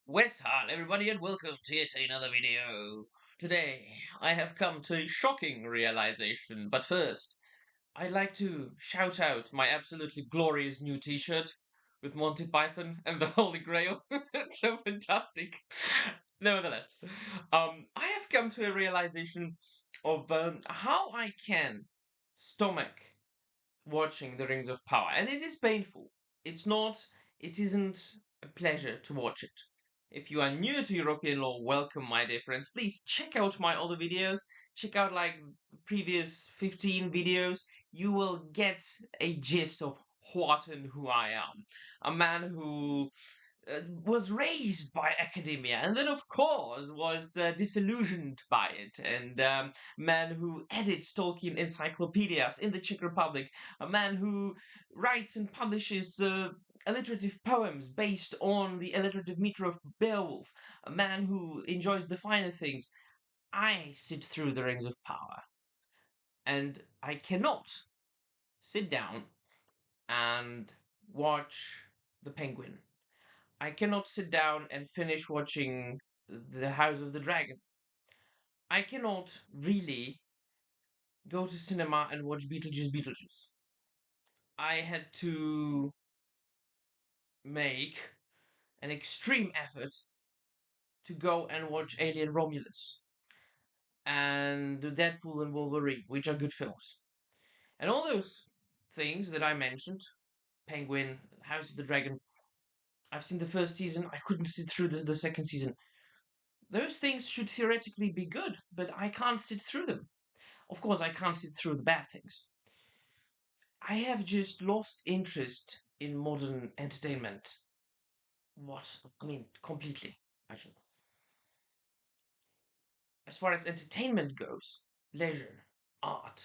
Wes, hi everybody, and welcome to yet another video. Today, I have come to a shocking realization, but first, I'd like to shout out my absolutely glorious new t-shirt with Monty Python and the Holy Grail. It's so fantastic. Nevertheless, I have come to a realization of how I can stomach watching The Rings of Power, and it is painful. It's not, it isn't a pleasure to watch it. If you are new to European law, welcome, my dear friends. Please check out my other videos. Check out like the previous 15 videos. You will get a gist of what and who I am. A man who was raised by academia and then of course was disillusioned by it, and man who edits Tolkien encyclopedias in the Czech Republic, a man who writes and publishes alliterative poems based on the alliterative meter of Beowulf, a man who enjoys the finer things. I sit through the Rings of Power, and I cannot sit down and watch The Penguin. I cannot sit down and finish watching The House of the Dragon. I cannot really go to cinema and watch Beetlejuice. I had to make an extreme effort to go and watch Alien Romulus and the Deadpool and Wolverine, which are good films. And all those things that I mentioned, Penguin, House of the Dragon, I've seen the first season, I couldn't sit through the second season. Those things should theoretically be good, but I can't sit through them. Of course, I can't sit through the bad things. I have just lost interest in modern entertainment. What? I mean, completely. Actually, as far as entertainment goes, leisure, art,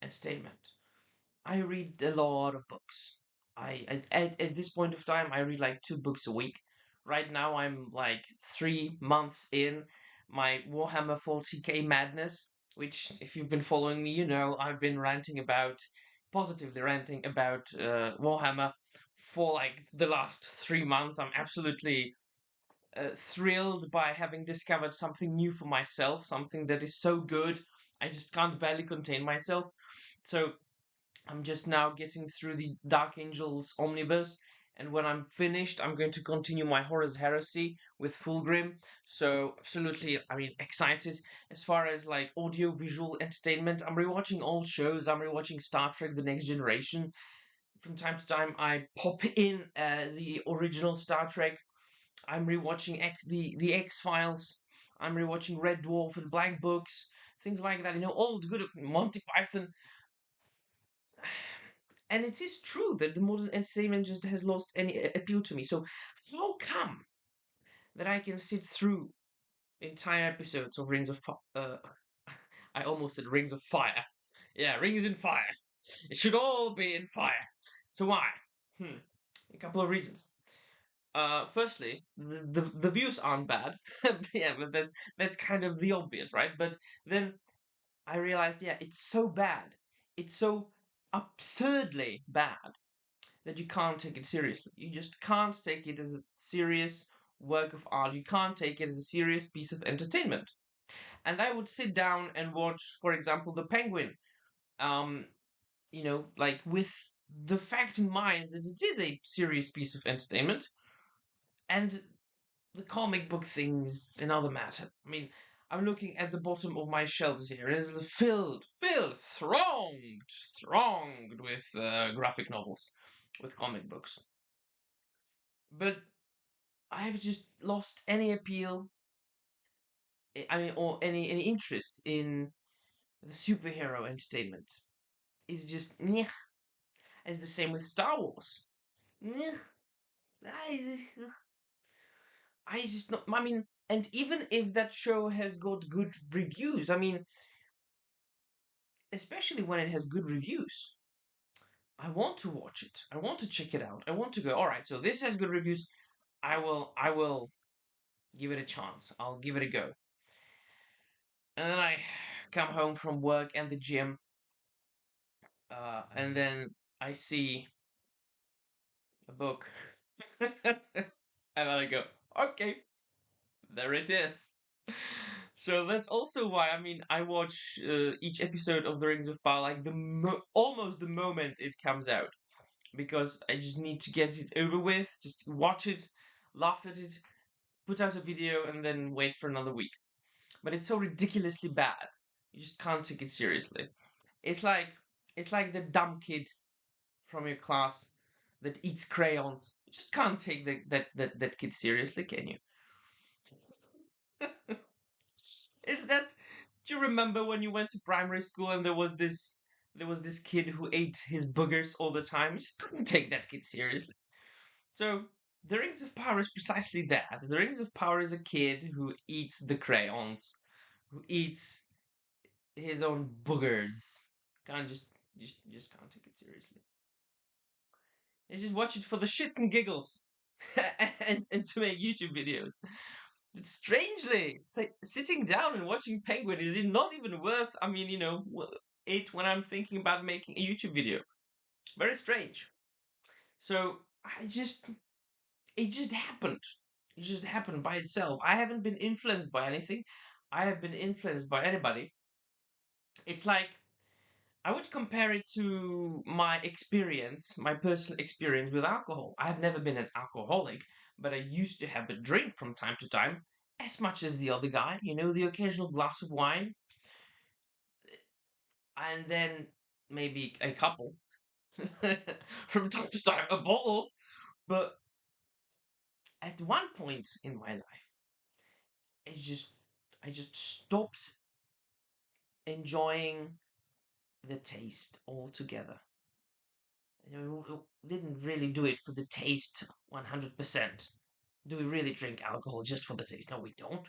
entertainment, I read a lot of books. At this point of time, I read like 2 books a week. Right now, I'm like 3 months in my Warhammer 40k madness, which, if you've been following me, you know I've been positively ranting about Warhammer for like the last 3 months. I'm absolutely thrilled by having discovered something new for myself, something that is so good. I just can't barely contain myself. So I'm just now getting through the Dark Angels omnibus, and when I'm finished, I'm going to continue my Horus Heresy with Fulgrim. So absolutely, I mean, excited. As far as like audio visual entertainment, I'm rewatching old shows. I'm rewatching Star Trek: The Next Generation. From time to time, I pop in the original Star Trek. I'm rewatching the X Files. I'm rewatching Red Dwarf and Black Books, things like that. You know, old good Monty Python. And it is true that the modern entertainment just has lost any appeal to me. So how come that I can sit through entire episodes of Rings of Fire? I almost said Rings of Fire. Yeah, Rings in Fire. It should all be in fire. So why? Hmm. A couple of reasons. Firstly, the views aren't bad. Yeah, but that's kind of the obvious, right? But then I realized, yeah, it's so bad. It's so absurdly bad that you can't take it seriously. You just can't take it as a serious work of art. You can't take it as a serious piece of entertainment. And I would sit down and watch, for example, The Penguin. Um, like with the fact in mind that it is a serious piece of entertainment, and the comic book things another matter. I mean, I'm looking at the bottom of my shelves here. It is thronged with graphic novels, with comic books. But I have just lost any appeal. I mean, or any interest in the superhero entertainment. It's just meh. It's the same with Star Wars. Meh. I, I just not. I mean, and even if that show has got good reviews, I mean, especially when it has good reviews, I want to watch it. I want to check it out. I want to go. All right, so this has good reviews. I will give it a chance. I'll give it a go. And then I come home from work and the gym, and then I see a book, and then I go, okay. There it is. So that's also why I watch each episode of The Rings of Power like almost the moment it comes out, because I just need to get it over with, just watch it, laugh at it, put out a video, and then wait for another week. But it's so ridiculously bad, you just can't take it seriously. It's like it's like the dumb kid from your class that eats crayons. You just can't take that kid seriously, can you? Is that? Do you remember when you went to primary school and there was this kid who ate his boogers all the time? You just couldn't take that kid seriously. So the Rings of Power is precisely that. The Rings of Power is a kid who eats the crayons, who eats his own boogers. Can't just can't take it seriously. You just watch it for the shits and giggles, and to make YouTube videos. But strangely, sitting down and watching Penguin is not even worth, it when I'm thinking about making a YouTube video. Very strange. So it just happened. It just happened by itself. I haven't been influenced by anything. I have been influenced by anybody. It's like I would compare it to my experience, my personal experience with alcohol. I've never been an alcoholic, but I used to have a drink from time to time, as much as the other guy, the occasional glass of wine, and then maybe a couple. From time to time, a bottle. But at one point in my life, it just I just stopped enjoying the taste altogether. We didn't really do it for the taste 100%. Do we really drink alcohol just for the taste? No, we don't.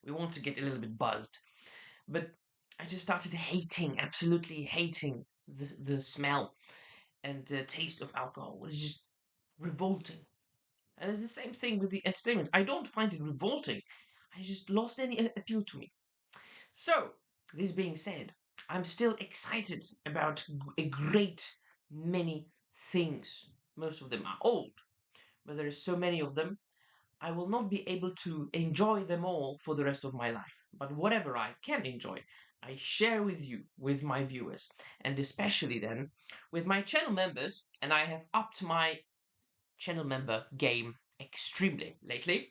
We want to get a little bit buzzed. But I just started hating, absolutely hating the smell and the taste of alcohol. It's just revolting. And it's the same thing with the entertainment. I don't find it revolting. I just lost any appeal to me. So, this being said, I'm still excited about a great many things. Most of them are old, but there are so many of them, I will not be able to enjoy them all for the rest of my life. But whatever I can enjoy, I share with you, with my viewers, and especially then with my channel members. And I have upped my channel member game extremely lately.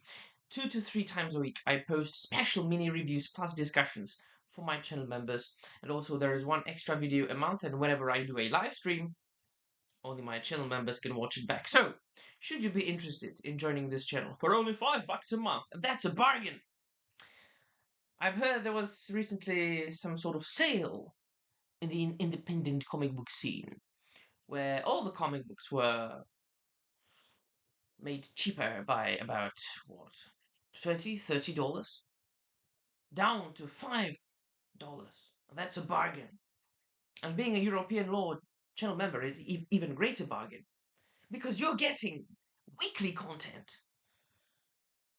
2 to 3 times a week, I post special mini reviews plus discussions for my channel members. And also, there is one extra video a month, and whenever I do a live stream, only my channel members can watch it back. So, should you be interested in joining this channel for only $5 a month, that's a bargain! I've heard there was recently some sort of sale in the independent comic book scene, where all the comic books were made cheaper by about, what, $20, $30? Down to $5. That's a bargain. And being a European Law channel member is even greater bargain, because you're getting weekly content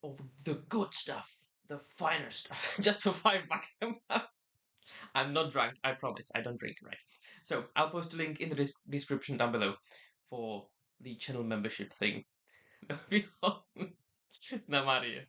of the good stuff, the finer stuff, just for $5 a month. I'm not drunk, I promise. I don't drink, right? So I'll post a link in the description down below for the channel membership thing. Na Maria.